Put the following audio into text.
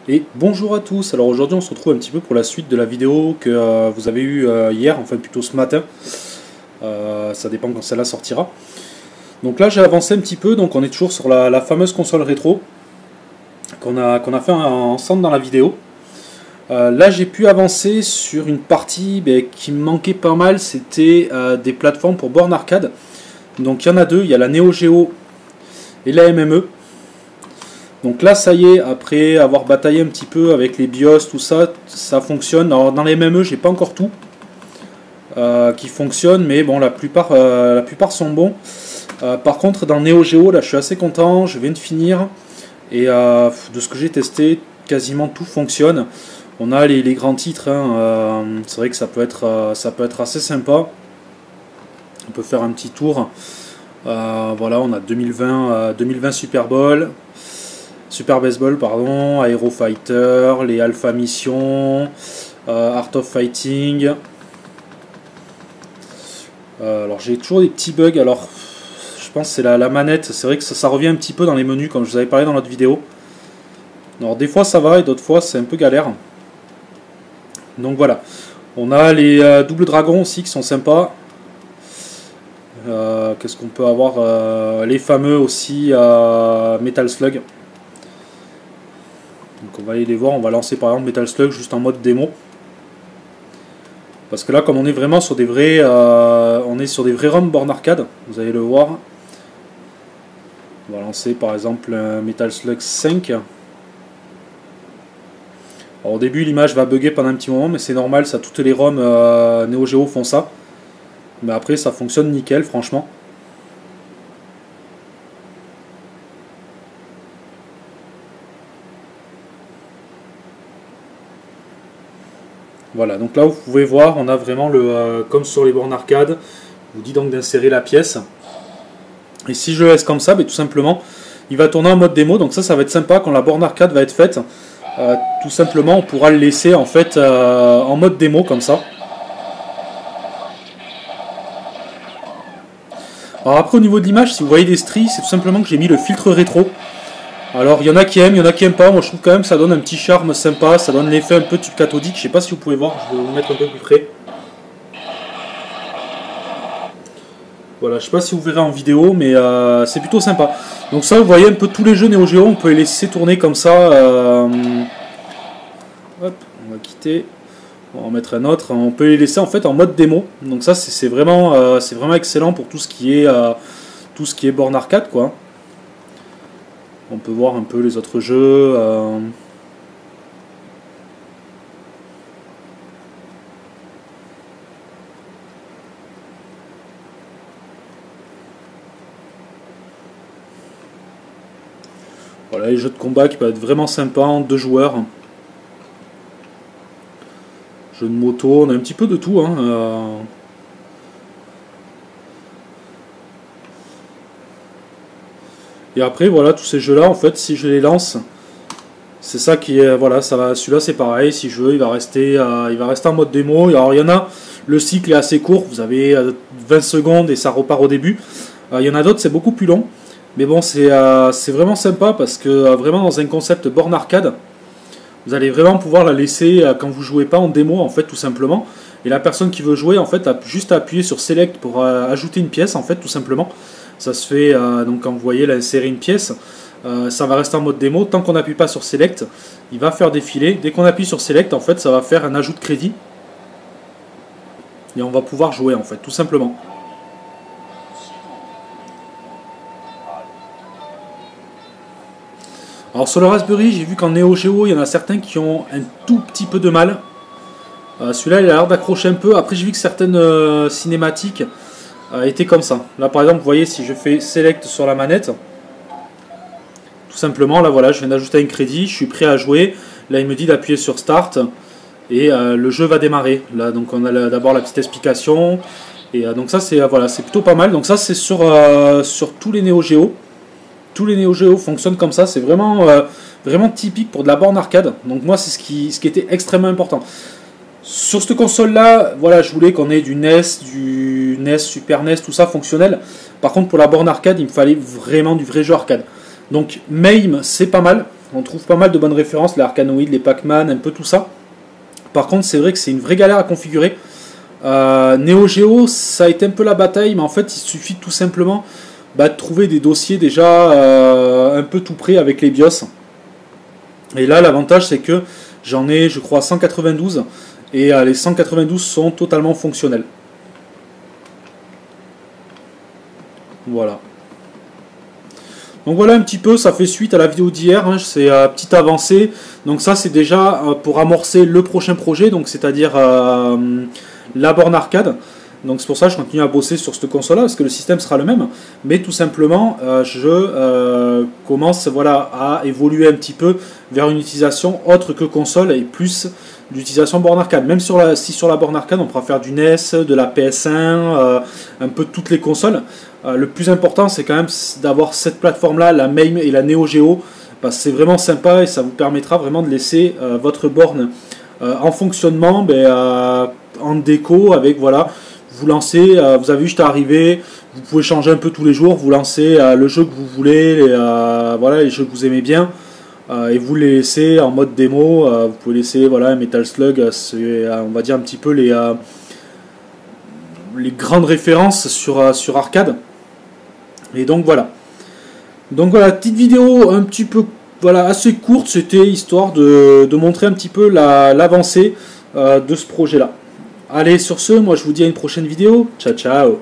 Et bonjour à tous, alors aujourd'hui on se retrouve un petit peu pour la suite de la vidéo que vous avez eue hier, enfin plutôt ce matin, ça dépend quand celle-là sortira. Donc là j'ai avancé un petit peu, donc on est toujours sur la fameuse console rétro qu'on a fait ensemble dans la vidéo. Là j'ai pu avancer sur une partie qui me manquait pas mal, c'était des plateformes pour bornes arcade. Donc il y en a deux, il y a la Neo Geo et la MME. Donc là ça y est, après avoir bataillé un petit peu avec les BIOS, tout ça, ça fonctionne. Alors dans les MME j'ai pas encore tout qui fonctionne, mais bon la plupart sont bons. Par contre dans Neo Geo là je suis assez content, je viens de finir et de ce que j'ai testé quasiment tout fonctionne. On a les grands titres, hein, c'est vrai que ça peut être assez sympa. On peut faire un petit tour. Voilà, on a 2020 Super Baseball, pardon, Aero Fighter, les Alpha Mission, Art of Fighting. Alors j'ai toujours des petits bugs, alors je pense que c'est la manette, c'est vrai que ça revient un petit peu dans les menus comme je vous avais parlé dans l'autre vidéo. Alors des fois ça va et d'autres fois c'est un peu galère. Donc voilà, on a les doubles dragons aussi qui sont sympas. Qu'est-ce qu'on peut avoir, les fameux aussi Metal Slug. Donc on va aller les voir, on va lancer par exemple Metal Slug juste en mode démo. Parce que là comme on est vraiment sur des vrais ROM born arcade, vous allez le voir. On va lancer par exemple Metal Slug 5. Alors, au début l'image va bugger pendant un petit moment, mais c'est normal, ça, toutes les ROM Neo Geo font ça. Mais après ça fonctionne nickel franchement. Voilà, donc là vous pouvez voir, on a vraiment comme sur les bornes arcade, je vous dis donc d'insérer la pièce. Et si je le laisse comme ça, tout simplement, il va tourner en mode démo, donc ça va être sympa quand la borne arcade va être faite. Tout simplement, on pourra le laisser en fait en mode démo comme ça. Alors après au niveau de l'image, si vous voyez des stries, c'est tout simplement que j'ai mis le filtre rétro. Alors il y en a qui aiment, il y en a qui aiment pas, moi je trouve quand même que ça donne un petit charme sympa, ça donne l'effet un peu tube cathodique, je sais pas si vous pouvez voir, je vais vous mettre un peu plus près. Voilà, je sais pas si vous verrez en vidéo, mais c'est plutôt sympa. Donc ça, vous voyez un peu tous les jeux Neo Geo, on peut les laisser tourner comme ça. Hop, on va quitter. On va en mettre un autre. On peut les laisser en fait en mode démo. Donc ça, c'est vraiment excellent pour tout ce qui est borne arcade, quoi. On peut voir un peu les autres jeux. Voilà, les jeux de combat qui peuvent être vraiment sympas en 2 joueurs. Jeux de moto, on a un petit peu de tout, hein. Et après, voilà, tous ces jeux-là, en fait, si je les lance, c'est ça qui est, voilà, ça va. Celui-là, c'est pareil. Si je veux, il va rester en mode démo. Alors, il y en a, le cycle est assez court. Vous avez 20 secondes et ça repart au début. Il y en a d'autres, c'est beaucoup plus long. Mais bon, c'est vraiment sympa parce que vraiment dans un concept borne arcade, vous allez vraiment pouvoir la laisser quand vous jouez pas en démo, en fait, tout simplement. Et la personne qui veut jouer, en fait, a juste à appuyer sur Select pour ajouter une pièce, en fait, tout simplement. Ça se fait, donc quand vous voyez là, insérer une pièce, ça va rester en mode démo. Tant qu'on n'appuie pas sur Select, il va faire défiler. Dès qu'on appuie sur Select, en fait, ça va faire un ajout de crédit. Et on va pouvoir jouer, en fait, tout simplement. Alors sur le Raspberry, j'ai vu qu'en Neo Geo, il y en a certains qui ont un tout petit peu de mal. Celui-là, il a l'air d'accrocher un peu. Après, j'ai vu que certaines cinématiques étaient comme ça. Là, par exemple, vous voyez, si je fais Select sur la manette, tout simplement, là, voilà, je viens d'ajouter un crédit, je suis prêt à jouer. Là, il me dit d'appuyer sur Start et le jeu va démarrer. Là, donc, on a d'abord la petite explication. Et donc ça, c'est voilà, c'est plutôt pas mal. Donc ça, c'est sur tous les Neo Geo. Tous les Neo Geo fonctionnent comme ça, c'est vraiment typique pour de la borne arcade. Donc moi c'est ce qui était extrêmement important. Sur cette console là, voilà, je voulais qu'on ait du NES, Super NES, tout ça fonctionnel. Par contre pour la borne arcade, il me fallait vraiment du vrai jeu arcade. Donc MAME c'est pas mal. On trouve pas mal de bonnes références, les Arkanoid, les Pac-Man, un peu tout ça. Par contre, c'est vrai que c'est une vraie galère à configurer. Neo Geo, ça a été un peu la bataille, mais en fait, il suffit tout simplement de trouver des dossiers déjà un peu tout prêts avec les BIOS. Et là, l'avantage, c'est que j'en ai, je crois, 192, et les 192 sont totalement fonctionnels. Voilà. Donc voilà un petit peu, ça fait suite à la vidéo d'hier, hein, c'est petite avancée. Donc ça c'est déjà pour amorcer le prochain projet, donc c'est-à-dire la borne arcade. Donc c'est pour ça que je continue à bosser sur cette console là, parce que le système sera le même. Mais tout simplement, je commence voilà, à évoluer un petit peu vers une utilisation autre que console et plus d'utilisation borne arcade. Même si sur la borne arcade on pourra faire du NES, de la PS1, un peu toutes les consoles. Le plus important c'est quand même d'avoir cette plateforme là, la MAME et la Neo Geo, parce que c'est vraiment sympa et ça vous permettra vraiment de laisser votre borne en fonctionnement, en déco avec voilà, vous lancez, vous avez juste à arriver, vous pouvez changer un peu tous les jours, vous lancez le jeu que vous voulez, voilà, les jeux que vous aimez bien, et vous les laissez en mode démo. Vous pouvez laisser voilà, Metal Slug, on va dire un petit peu les grandes références sur arcade. Et donc voilà. Donc voilà, petite vidéo un petit peu voilà, assez courte, c'était histoire de montrer un petit peu l'avancée de ce projet là. Allez, sur ce, moi je vous dis à une prochaine vidéo. Ciao ciao.